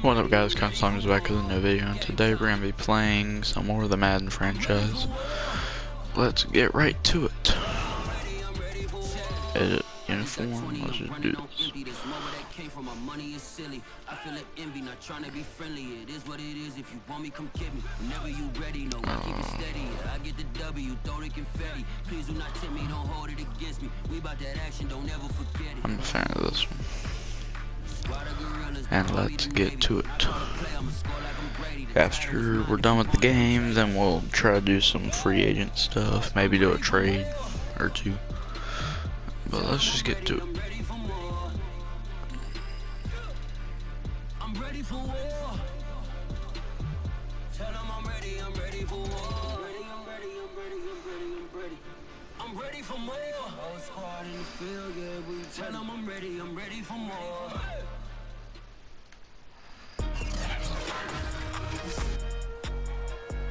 What up guys, Constant is back with a new video, and today we're going to be playing some more of the Madden franchise. Let's get right to it. Edit uniform, let's just do this. I'm a fan of this one. And let's get to it. After we're done with the game, then we'll try to do some free agent stuff, maybe do a trade or two. But let's just get to it. I'm ready for more. Tell them I'm ready for more.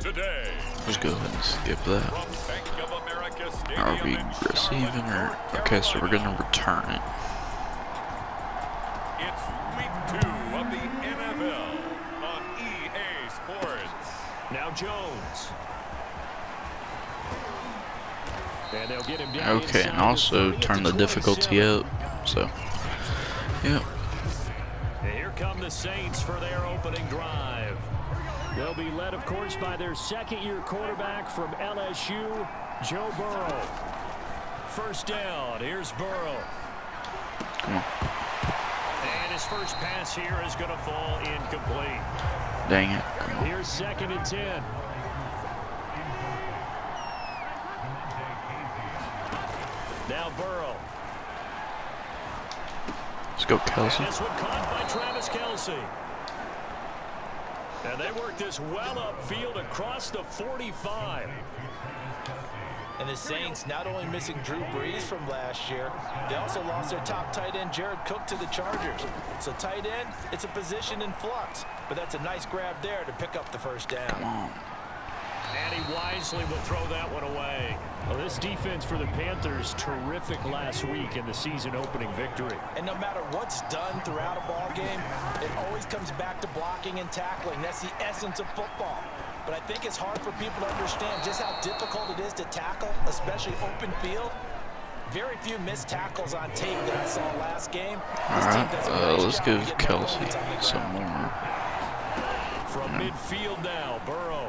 Today, Let's go ahead and skip that. Are we receiving or... Okay, so we're gonna return it. it's week 2 of the NFL on EA Sports. Now Jones. And they'll get him down. Okay, and also turn the difficulty up. So, yep. And here come the Saints for their opening drive. They'll be led, of course, by their second-year quarterback from LSU, Joe Burrow. First down, here's Burrow. Come on. And his first pass here is going to fall incomplete. Dang it. Come on. Here's 2nd and 10. Now Burrow. Let's go, Kelsey. And this one caught by Travis Kelce. And they work this well upfield across the 45. And the Saints not only missing Drew Brees from last year, they also lost their top tight end, Jared Cook, to the Chargers. So tight end, it's a position in flux. But that's a nice grab there to pick up the first down. Come on. And he wisely will throw that one away. Well, this defense for the Panthers, terrific last week in the season opening victory. And no matter what's done throughout a ball game, it always comes back to blocking and tackling. That's the essence of football. But I think it's hard for people to understand just how difficult it is to tackle, especially open field. Very few missed tackles on tape that I saw last game. Alright, let's give Kelsey some more. From midfield now, Burrow.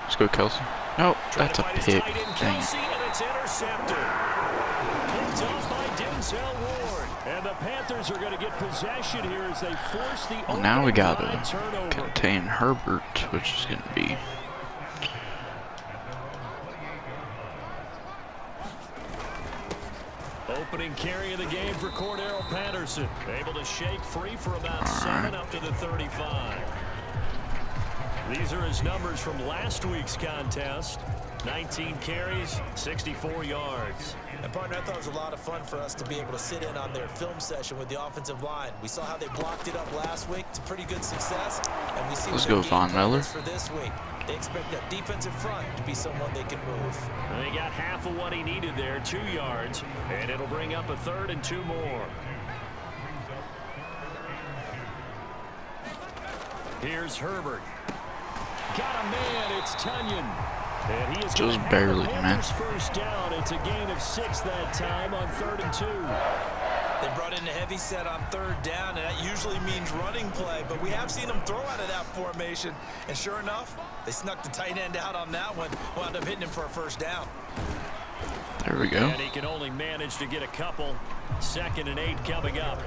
Let's go, Kelsey. Nope, that's a pick. Dang it. And it's intercepted. Picked up by Denzel Ward. And the Panthers are going to get possession here as they force the Well, now we gotta turnover. contain Herbert, which is gonna be... Opening carry of the game for Cordero Patterson. Able to shake free for about 7 up to the 35. These are his numbers from last week's contest. 19 carries, 64 yards. And partner, I thought it was a lot of fun for us to be able to sit in on their film session with the offensive line. We saw how they blocked it up last week to pretty good success. And we see Let's go, Von Miller. for this week. They expect that defensive front to be someone they can move. And they got half of what he needed there, 2 yards. And it'll bring up a 3rd and 2 more. Here's Herbert. Got a man, it's Tunyon. And he is just barely, man. First down. It's a gain of 6 that time on 3rd and 2. They brought in a heavy set on 3rd down, and that usually means running play, but we have seen them throw out of that formation. And sure enough, they snuck the tight end out on that one, wound up hitting him for a first down. There we go. And he can only manage to get a couple. 2nd and 8 coming up.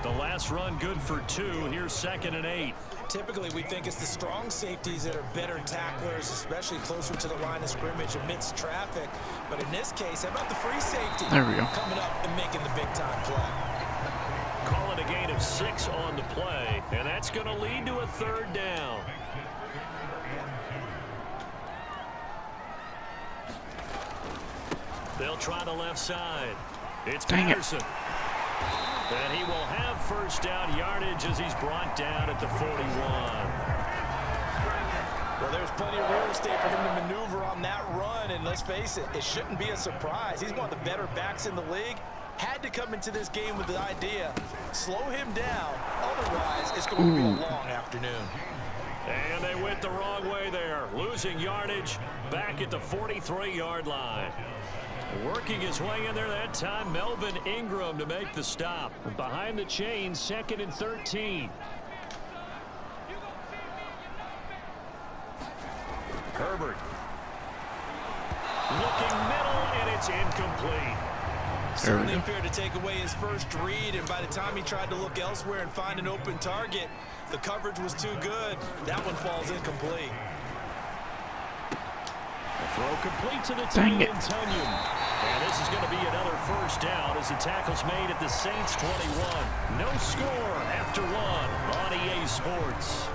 The last run good for 2. Here's 2nd and 8. Typically, we think it's the strong safeties that are better tacklers, especially closer to the line of scrimmage amidst traffic. But in this case, how about the free safety? There we go. Coming up and making the big-time play. Calling a gain of 6 on the play, and that's going to lead to a 3rd down. They'll try the left side. It's Dang Patterson. And he will have first down yardage as he's brought down at the 41. Well, there's plenty of real estate for him to maneuver on that run, and let's face it, it shouldn't be a surprise. He's one of the better backs in the league. Had to come into this game with the idea, slow him down. Otherwise, it's going to be a long afternoon. And they went the wrong way there, losing yardage back at the 43-yard line. Working his way in there that time, Melvin Ingram to make the stop. Behind the chains, 2nd and 13. Herbert. Looking middle, and it's incomplete. Certainly appeared to take away his first read, and by the time he tried to look elsewhere and find an open target, the coverage was too good. That one falls incomplete. A throw complete to the Dang it. Tunyon. And this is going to be another first down as the tackle's made at the Saints 21. No score after one on EA Sports.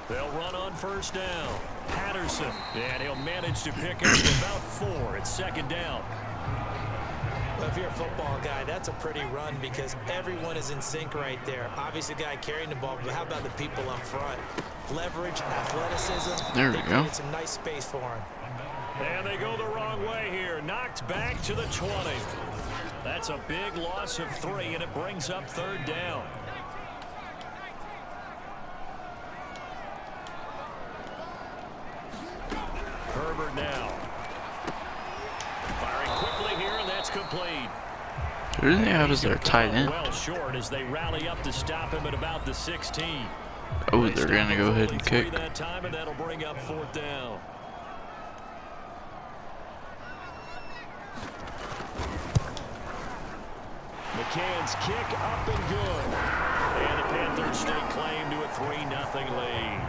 They'll run on first down. Patterson, and he'll manage to pick up about 4 at 2nd down. Well, if you're a football guy, that's a pretty run because everyone is in sync right there. Obviously, the guy carrying the ball, but how about the people up front? Leverage, athleticism. There we they go. created some nice space for him. And they go the wrong way here. Knocked back to the 20. That's a big loss of 3, and it brings up 3rd down. Herbert now. Firing quickly here, and that's complete. Who do they have as their tight end? Well short as they rally up to stop him at about the 16. Oh, they're gonna go ahead and kick. That time, and that'll bring up 4th down. McCann's kick up and good. And the Panthers stake claim to a 3-0 lead.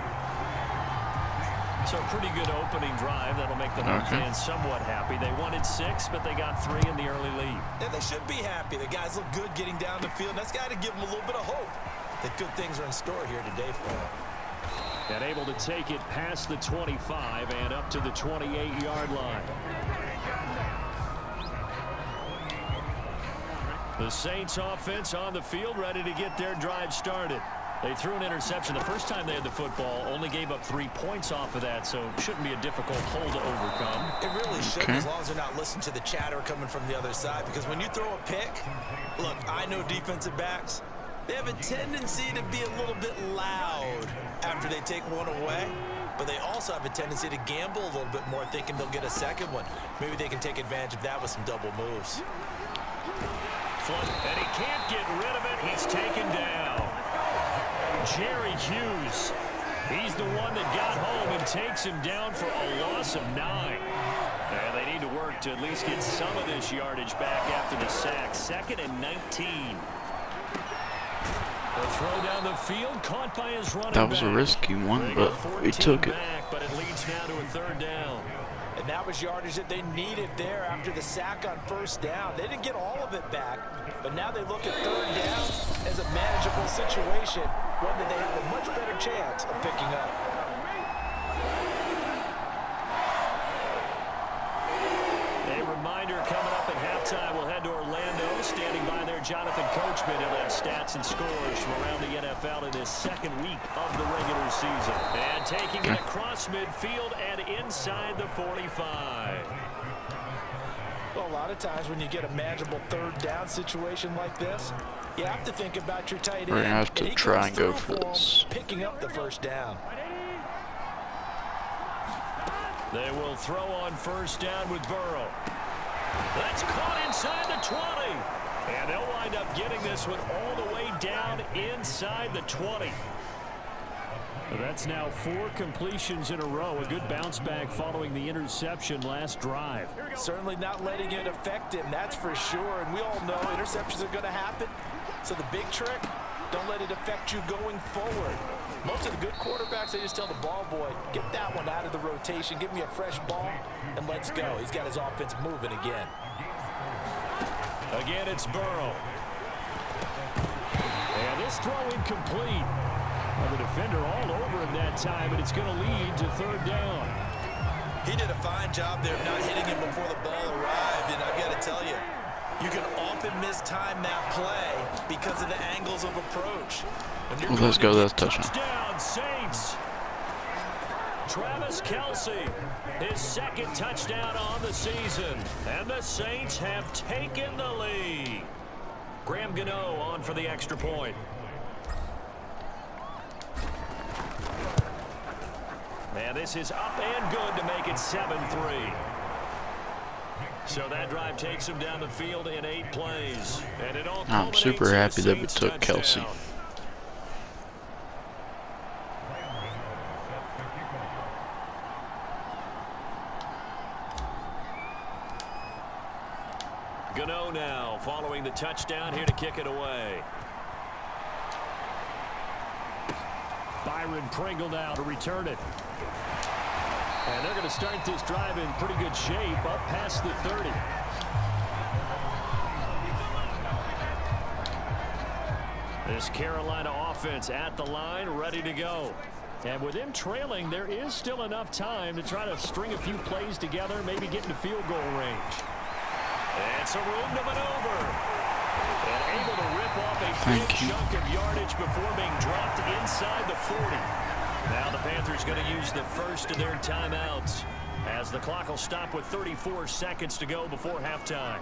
So a pretty good opening drive. That'll make the home fans somewhat happy. They wanted 6, but they got 3 in the early lead. And they should be happy. The guys look good getting down the field. That's got to give them a little bit of hope that good things are in store here today for them. And able to take it past the 25 and up to the 28-yard line. The Saints offense on the field, ready to get their drive started. They threw an interception the first time they had the football, only gave up 3 points off of that, so shouldn't be a difficult hole to overcome. It really shouldn't, as long as they're not listening to the chatter coming from the other side, because when you throw a pick, look, I know defensive backs, they have a tendency to be a little bit loud after they take one away, but they also have a tendency to gamble a little bit more, thinking they'll get a second one. Maybe they can take advantage of that with some double moves. And he can't get rid of it. He's taken down. Jerry Hughes. He's the one that got home and takes him down for a loss of 9. And they need to work to at least get some of this yardage back after the sack. 2nd and 19. The throw down the field, caught by his running back. That was a risky one, but we took it. But it leads now to a 3rd down. And that was yardage that they needed there after the sack on first down. They didn't get all of it back, but now they look at 3rd down as a manageable situation, one that they have a much better chance of picking up. A reminder coming up at halftime. We'll head to Orlando. Standing by there, Jonathan Coachman. He'll have stats and scores from around the NFL in his 2nd week of the regular season. And taking it across midfield and inside the 45. Well, a lot of times when you get a manageable 3rd down situation like this, you have to think about your tight end. We're gonna have to try and go for this. Picking up the 1st down. They will throw on first down with Burrow. That's caught inside the 20. And they'll wind up getting this one all the way down inside the 20. That's now 4 completions in a row. A good bounce back following the interception last drive. Certainly not letting it affect him, that's for sure. And we all know interceptions are going to happen. So the big trick, don't let it affect you going forward. Most of the good quarterbacks, they just tell the ball boy, get that one out of the rotation, give me a fresh ball, and let's go. He's got his offense moving again. Again, it's Burrow. And this throw incomplete. Well, the defender all over him that time, and it's going to lead to 3rd down. He did a fine job there of not hitting him before the ball arrived, and I've got to tell you, you can often mistime that play because of the angles of approach. Well, let's go. That's touchdown. Touchdown, Saints. Travis Kelce, his second touchdown on the season. And the Saints have taken the lead. Graham Gano on for the extra point. And this is up and good to make it 7-3. So that drive takes him down the field in 8 plays. And it all I'm super happy that we took Kelce. Gano now following the touchdown here to kick it away. Byron Pringle now to return it. And they're going to start this drive in pretty good shape up past the 30. This Carolina offense at the line, ready to go. And with them trailing, there is still enough time to try to string a few plays together, maybe get into field goal range. And some room to maneuver. And able to rip off a big chunk of yardage before being dropped inside the 40. Now the Panthers going to use the first of their timeouts as the clock will stop with 34 seconds to go before halftime.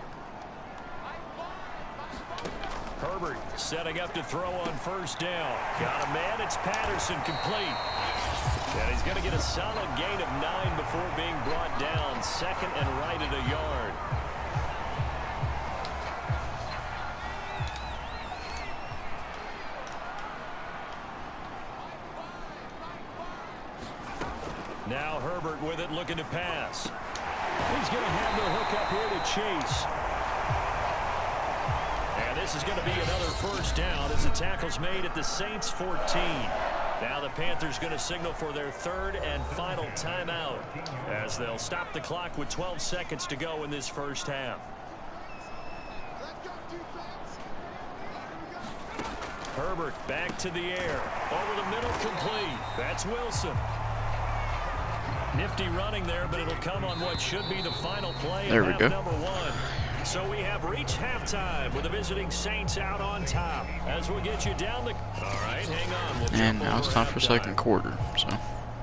Herbert setting up to throw on first down. Got a man. It's Patterson complete. And he's going to get a solid gain of 9 before being brought down. Second and right at a yard. Now Herbert with it, looking to pass. He's going to have the hook up here to Chase. And this is going to be another first down as the tackle's made at the Saints 14. Now the Panthers going to signal for their third and final timeout as they'll stop the clock with 12 seconds to go in this first half. Herbert back to the air. Over the middle, complete. That's Wilson. Nifty running there, but it'll come on what should be the final play of half number 1. So we have reached halftime with the visiting Saints out on top. As we'll get you down the... All right, hang on. We'll and now it's time for second quarter,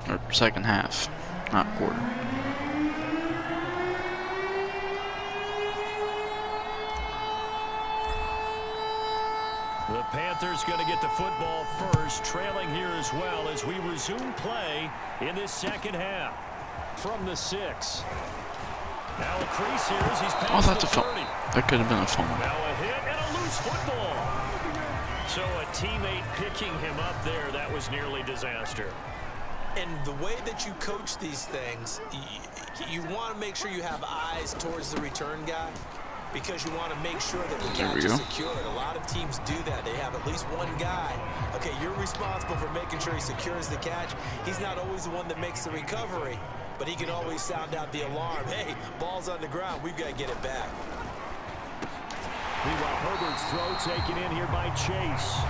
or second half, not quarter. The Panthers going to get the football first, trailing here as well as we resume play in this second half. From the 6. Now a crease here as he's past that's the 30. That could have been a fumble. Now a hit and a loose football. So a teammate picking him up there, that was nearly disaster. And the way that you coach these things, you want to make sure you have eyes towards the return guy, because you want to make sure that the catch is secured. A lot of teams do that. They have at least one guy. Okay, you're responsible for making sure he secures the catch. He's not always the one that makes the recovery, but he can always sound out the alarm. Hey, ball's on the ground. We've got to get it back. Meanwhile, Herbert's throw taken in here by Chase.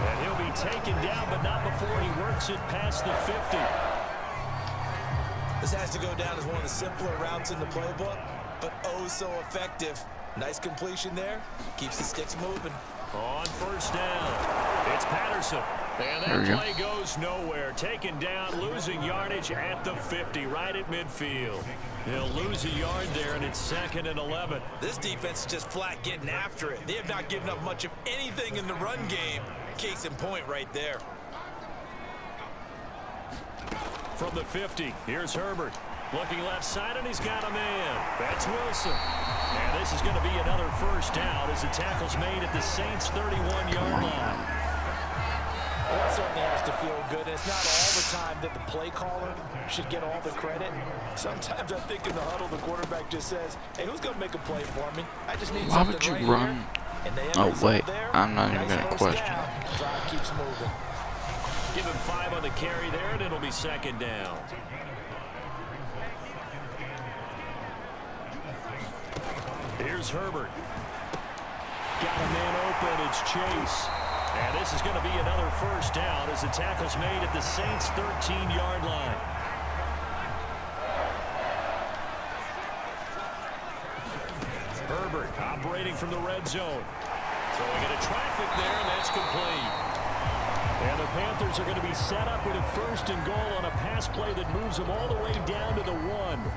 And he'll be taken down, but not before he works it past the 50. This has to go down as one of the simpler routes in the playbook, but oh so effective. Nice completion there. Keeps the sticks moving. On first down, it's Patterson. And that play goes nowhere. Taken down, losing yardage at the 50, right at midfield. He'll lose a yard there, and it's 2nd and 11. This defense is just flat getting after it. They have not given up much of anything in the run game. Case in point right there. From the 50, here's Herbert. Looking left side, and he's got a man. That's Wilson. And this is going to be another first down as the tackle's made at the Saints' 31-yard line. Well, that certainly has to feel good. It's not all the time that the play caller should get all the credit. Sometimes I think in the huddle, the quarterback just says, hey, who's going to make a play for me? I just need Why something would you right run? Here. Oh, wait. I'm not even going to question. Drive keeps moving. Give him 5 on the carry there, and it'll be 2nd down. Here's Herbert. Got a man open. It's Chase. And this is going to be another first down as the tackle's made at the Saints' 13-yard line. Herbert operating from the red zone. Throwing into traffic there, and that's complete. And the Panthers are going to be set up with a 1st and goal on a pass play that moves them all the way down to the 1.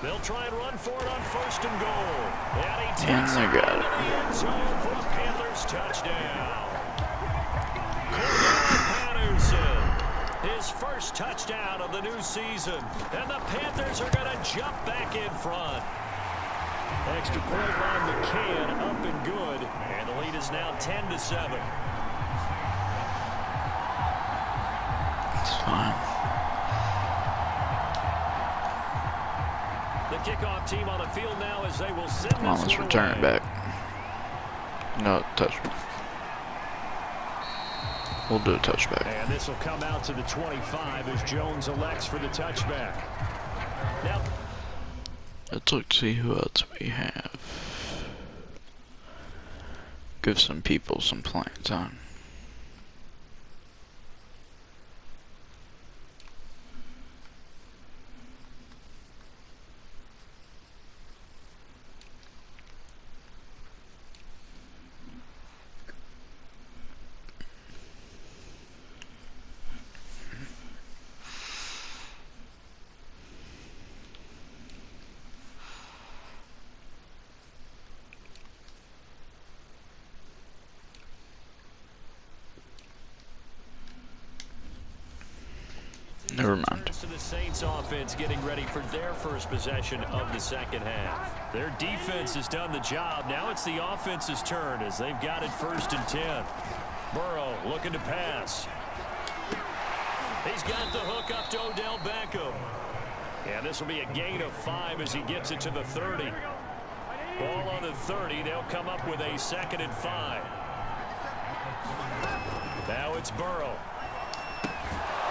They'll try and run for it on 1st and goal. And he takes it into the end zone for a Panthers touchdown. Patterson, his first touchdown of the new season. And the Panthers are going to jump back in front. Extra point line McCann up and good. And the lead is now 10-7. It's fine. The kickoff team on the field now as they will send Come on, this let's one return away. it back. No, touchback. We'll do a touchback. And this will come out to the 25 as Jones elects for the touchback. Now, let's look to see who else we have. Give some people some playing time. Never mind. To the Saints offense getting ready for their first possession of the second half. Their defense has done the job. Now it's the offense's turn as they've got it 1st and 10. Burrow looking to pass. He's got the hook up to Odell Beckham. And this will be a gain of 5 as he gets it to the 30. Ball on the 30. They'll come up with a 2nd and 5. Now it's Burrow.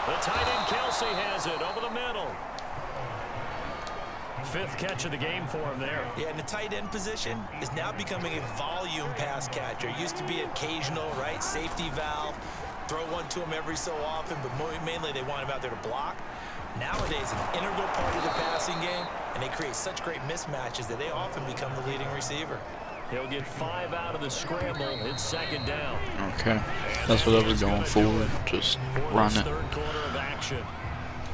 The tight end Kelsey has it over the middle. 5th catch of the game for him there. Yeah, and the tight end position is now becoming a volume pass catcher. Used to be occasional, right? Safety valve. Throw one to him every so often, but mainly they want him out there to block. Nowadays, an integral part of the passing game, and they create such great mismatches that they often become the leading receiver. He'll get 5 out of the scramble. It's 2nd down. Okay, that's what I was going for. Just run it. 3rd quarter of action.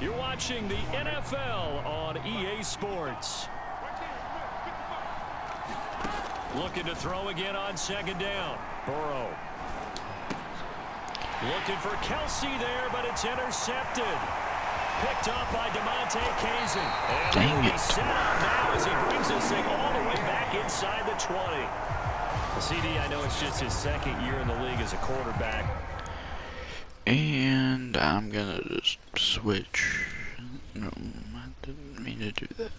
You're watching the NFL on EA Sports. Looking to throw again on 2nd down. Burrow. Looking for Kelsey there, but it's intercepted. Picked up by DeMonte Kazin. And dang he's set up now as he brings this thing all the way back inside the 20. CD, I know it's just his 2nd year in the league as a quarterback. And I'm gonna just switch. No, I didn't mean to do that.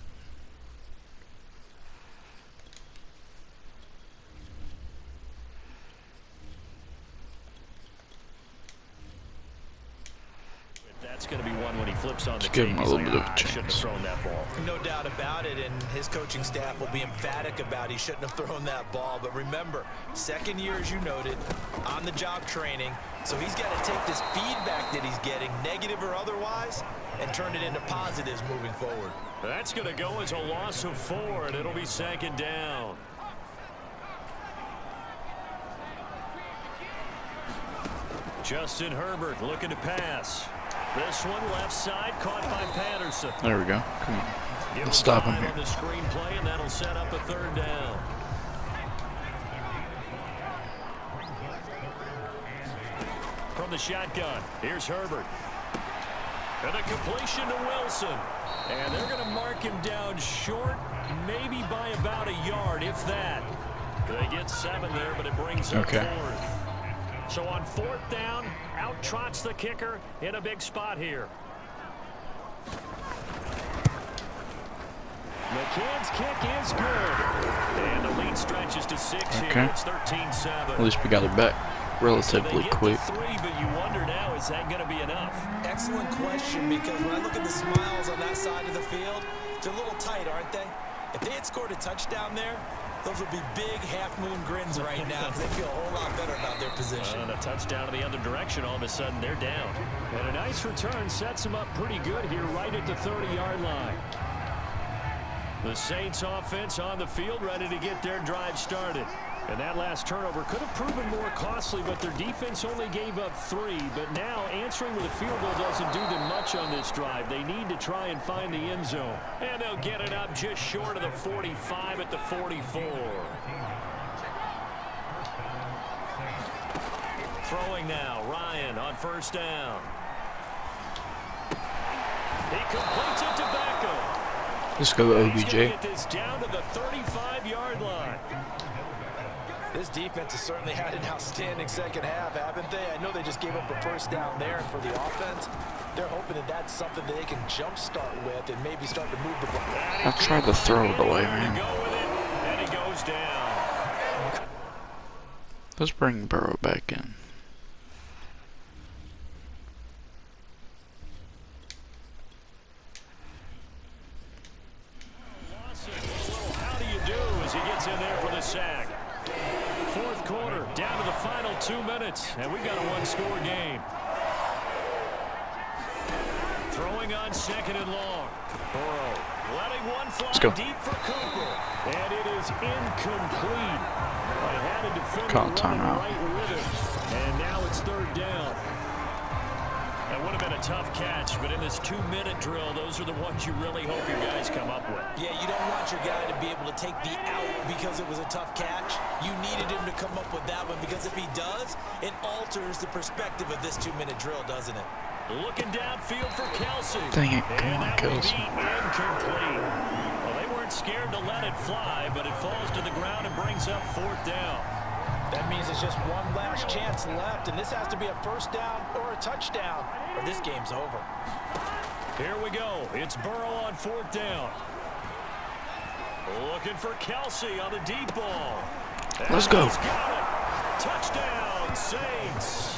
That's going to be one when he flips on the give him a little like, bit of a I shouldn't have chance. thrown that ball. No doubt about it, and his coaching staff will be emphatic about he shouldn't have thrown that ball. But remember, 2nd year, as you noted, on-the-job training. So he's got to take this feedback that he's getting, negative or otherwise, and turn it into positives moving forward. That's going to go as a loss of 4, and it'll be 2nd down. Justin Herbert looking to pass. This one left side caught by Patterson. There we go. Come on. Give Let's stop him 5 here. on the screen play, and that'll set up a 3rd down. From the shotgun, here's Herbert. And a completion to Wilson. And they're going to mark him down short, maybe by about a yard, if that. They get 7 there, but it brings up 4th. So on 4th down, out trots the kicker in a big spot here. McCann's kick is good. And the lead stretches to 6 here. It's 13-7. At least we got it back relatively quick. 3, but you wonder now, is that going to be enough? Excellent question, because when I look at the smiles on that side of the field, they're a little tight, aren't they? If they had scored a touchdown there, those would be big half-moon grins right now because they feel a whole lot better about their position. And a touchdown in the other direction, all of a sudden they're down. And a nice return sets them up pretty good here right at the 30-yard line. The Saints offense on the field, ready to get their drive started. And that last turnover could have proven more costly, but their defense only gave up 3. But now answering with a field goal doesn't do them much on this drive. They need to try and find the end zone. And they'll get it up just short of the 45 at the 44. Throwing now, Ryan on first down. He completes it to Beckham. Let's go OBJ. Get this down to the 35-yard line. This defense has certainly had an outstanding second half, haven't they? I know they just gave up a first down there, and for the offense, they're hoping that that's something that they can jumpstart with and maybe start to move the ball. I tried to throw it away, man. And he goes down. Let's bring Burrow back in. How do you do as he gets in there for the sack? Fourth quarter, down to the final 2 minutes, and we've got a one-score game. Throwing on second and long. Burrow letting one fly deep for Cooper, and it is incomplete. I had a defender running right with it, and now it's third down. That would have been a tough catch, but in this 2-minute drill, those are the ones you really hope your guys come up with. Yeah, you don't want your guy to be able to take the out because it was a tough catch. You needed him to come up with that one, because if he does, it alters the perspective of this 2-minute drill, doesn't it? Looking downfield for Kelsey. Dang it, come on, Kelsey. Incomplete. Well, they weren't scared to let it fly, but it falls to the ground and brings up fourth down. That means it's just one last chance left, and this has to be a first down or a touchdown, or this game's over. Here we go. It's Burrow on fourth down. Looking for Kelsey on the deep ball. Let's go. Touchdown, Saints.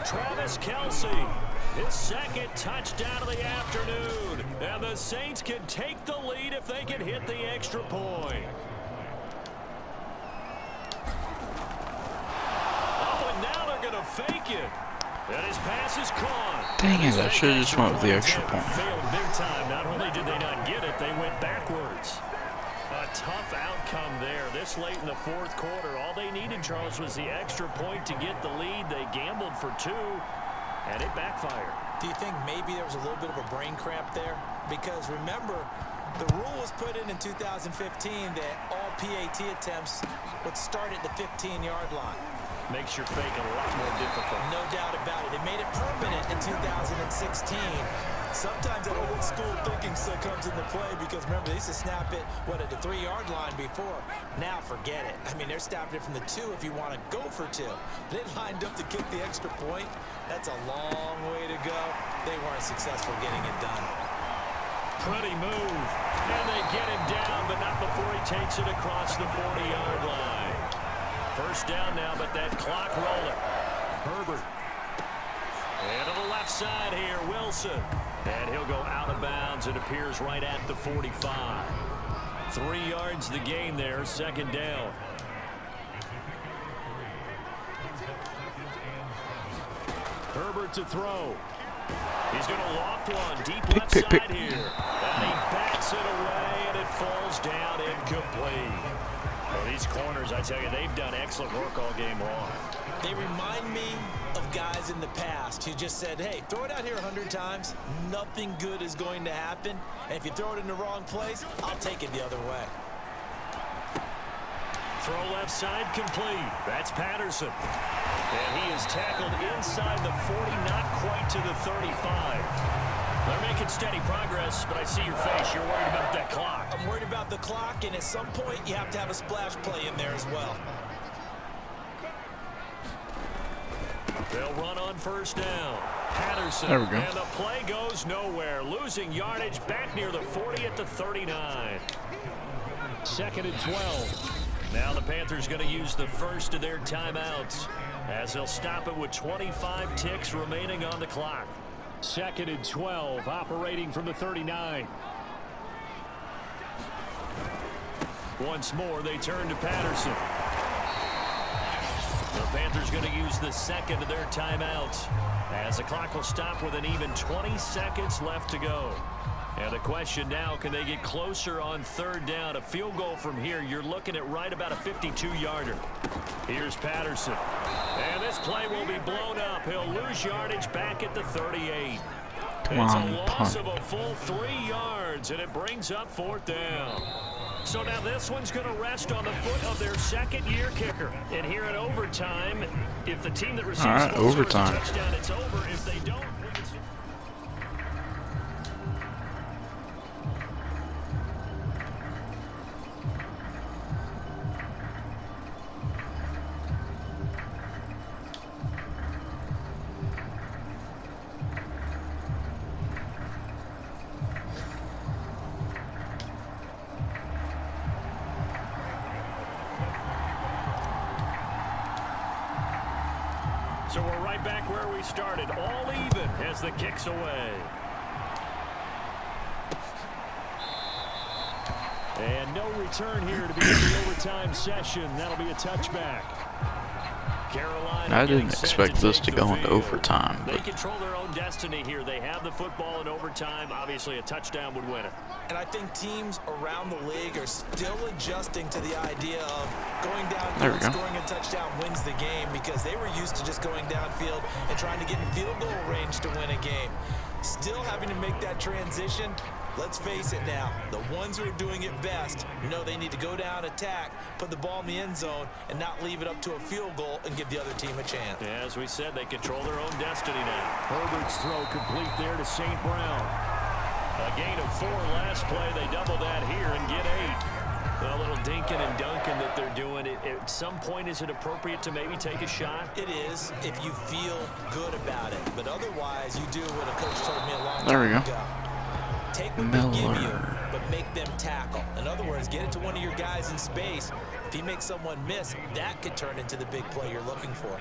Travis Kelsey, his second touchdown of the afternoon. And the Saints can take the lead if they can hit the extra point. Fake it. And his pass is caught. Dang it, I should have just went with the extra point. Failed big time. Not only did they not get it, they went backwards. A tough outcome there. This late in the fourth quarter, all they needed, Charles, was the extra point to get the lead. They gambled for 2, and it backfired. Do you think maybe there was a little bit of a brain cramp there? Because remember, the rule was put in 2015 that all PAT attempts would start at the 15-yard line. Makes your fake a lot more difficult. No doubt about it. They made it permanent in 2016. Sometimes that old school thinking still comes into play, because remember, they used to snap it, at the 3-yard line before. Now forget it. I mean, they're snapping it from the 2 if you want to go for 2. They lined up to kick the extra point. That's a long way to go. They weren't successful getting it done. Pretty move. And they get him down, but not before he takes it across the 40-yard line. First down now, but that clock rolling. Herbert. And to the left side here, Wilson. And he'll go out of bounds. It appears right at the 45. 3 yards the gain there, second down. Herbert to throw. He's going to loft one deep left side here. And he backs it away, and it falls down incomplete. Well, these corners, I tell you, they've done excellent work all game long. They remind me of guys in the past who just said, hey, throw it out here 100 times. Nothing good is going to happen. And if you throw it in the wrong place, I'll take it the other way. Throw left side complete. That's Patterson. And he is tackled inside the 40, not quite to the 35. They're making steady progress, but I see your face. You're worried about that clock. I'm worried about the clock, and at some point, you have to have a splash play in there as well. They'll run on first down. Patterson. There we go. And the play goes nowhere. Losing yardage back near the 40 at the 39. Second and 12. Now the Panthers going to use the first of their timeouts, as they'll stop it with 25 ticks remaining on the clock. Second and 12, operating from the 39. Once more, they turn to Patterson. The Panthers going to use the second of their timeouts, as the clock will stop with an even 20 seconds left to go. And the question now, can they get closer on third down? A field goal from here, you're looking at right about a 52-yarder. Here's Patterson. And this play will be blown up. He'll lose yardage back at the 38. Come It's on, a loss punt. of a full 3 yards, and it brings up fourth down. So now this one's going to rest on the foot of their second-year kicker. And here in overtime, if the team that receives overtime. a touchdown, it's over. If they don't... So we're right back where we started, all even as the kick's away. And no return here to begin the overtime session. That'll be a touchback. Carolina. I didn't expect this to go into overtime, They but control their own destiny here. They have the football in overtime. Obviously, a touchdown would win it. And I think teams around the league are still adjusting to the idea of going downfield and scoring a touchdown wins the game, because they were used to just going downfield and trying to get in field goal range to win a game. Still having to make that transition. Let's face it now, the ones who are doing it best know they need to go down, attack, put the ball in the end zone, and not leave it up to a field goal and give the other team a chance. As we said, they control their own destiny now. Herbert's throw complete there to St. Brown. A gain of 4 last play. They double that here and get 8. A little dinking and dunking that they're doing. At some point, is it appropriate to maybe take a shot? It is, if you feel good about it. But otherwise, you do what a coach told me a long there we time go. ago. Take what they give you, Miller. but make them tackle. In other words, get it to one of your guys in space. If he makes someone miss, that could turn into the big play you're looking for.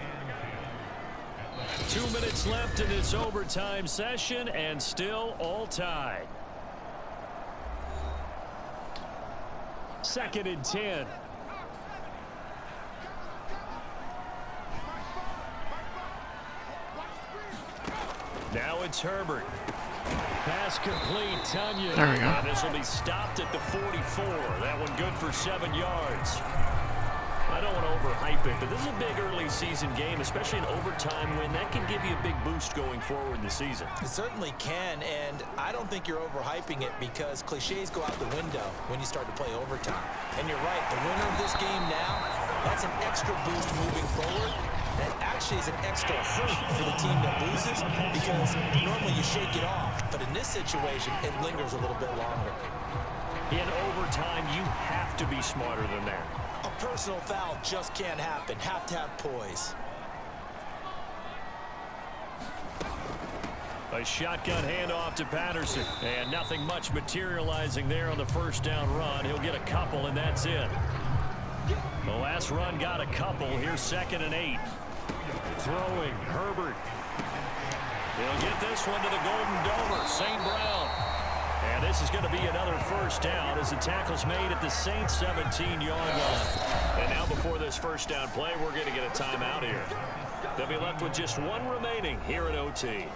2 minutes left in this overtime session, and still all tied. 2nd and 10. Now it's Herbert. Pass complete, Tanya. There we go. And this will be stopped at the 44. That one good for 7 yards. I don't want to overhype it, but this is a big early season game, especially an overtime win. That can give you a big boost going forward in the season. It certainly can, and I don't think you're overhyping it, because cliches go out the window when you start to play overtime. And you're right, the winner of this game now, that's an extra boost moving forward. That actually is an extra hurt for the team that loses, because normally you shake it off. But in this situation, it lingers a little bit longer. In overtime, you have to be smarter than that. A personal foul just can't happen. Have to have poise. A shotgun handoff to Patterson. And nothing much materializing there on the first down run. He'll get a couple, and that's it. The last run got a couple. Here's 2nd and 8. Throwing, Herbert. He'll get this one to the Golden Domer, St. Brown. And this is going to be another first down as the tackle's made at the Saints' 17-yard line. And now before this first down play, we're going to get a timeout here. They'll be left with just 1 remaining here at OT.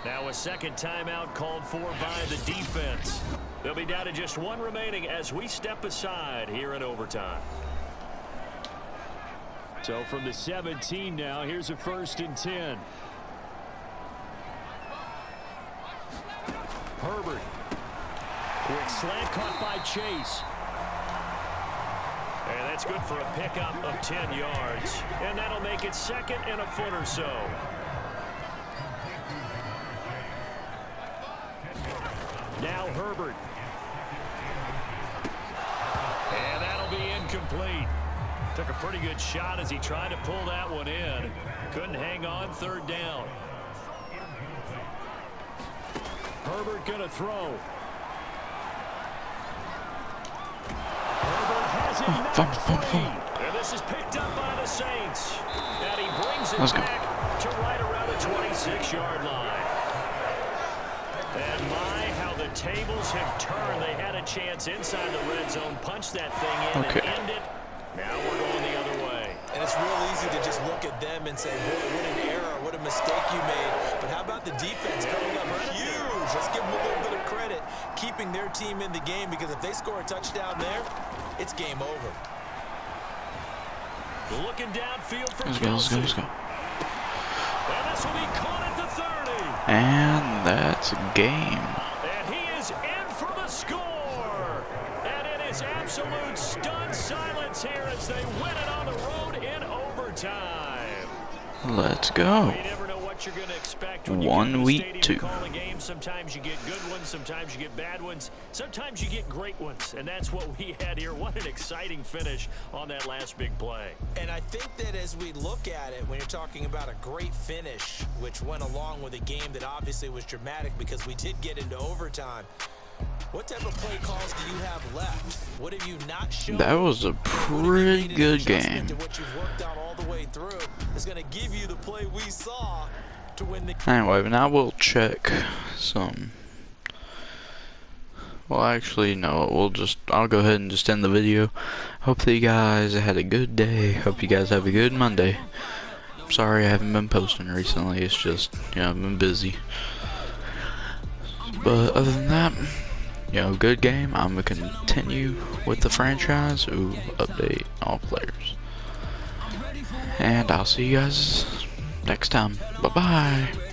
Now a second timeout called for by the defense. They'll be down to just 1 remaining as we step aside here in overtime. So from the 17 now, here's a 1st and 10. Herbert. Quick slant caught by Chase. And that's good for a pickup of 10 yards. And that'll make it 2nd and a foot or so. Now Herbert. And that'll be incomplete. Took a pretty good shot as he tried to pull that one in. Couldn't hang on, 3rd down. Herbert gonna throw. Herbert has it knocked free. And this is picked up by the Saints. And he brings it back to right around the 26-yard line. And my, how the tables have turned. They had a chance inside the red zone, punch that thing in and end it. Now we're going the other way. And it's real easy to just look at them and say, boy, what an error, what a mistake you made. But how about the defense coming up huge? Let's give them a little bit of credit. credit keeping their team in the game, because if they score a touchdown there, it's game over. Looking downfield for Let's go, let's go, let's go. And this will be caught at the 30. And that's a game. And he is in for the score. And it is absolute stunned silence here as they win it on the road in overtime. Let's go. You never know what you're going to expect when you One come to the week stadium two. to call a game. Sometimes you get good ones, sometimes you get bad ones, sometimes you get great ones, and that's what we had here. What an exciting finish on that last big play. And I think that as we look at it, when you're talking about a great finish, which went along with a game that obviously was dramatic because we did get into overtime, what type of play calls do you have left? What have you not shown? That was a pretty good game. To what you've worked out all the way through is going to give you the play we saw to win the. Anyway, now we'll check some. Well, actually, no. I'll go ahead and just end the video. Hope that you guys had a good day. Hope you guys have a good Monday. I'm sorry I haven't been posting recently. It's just, I've been busy. But other than that, good game. I'm gonna continue with the franchise. Update all players. And I'll see you guys next time. Bye bye.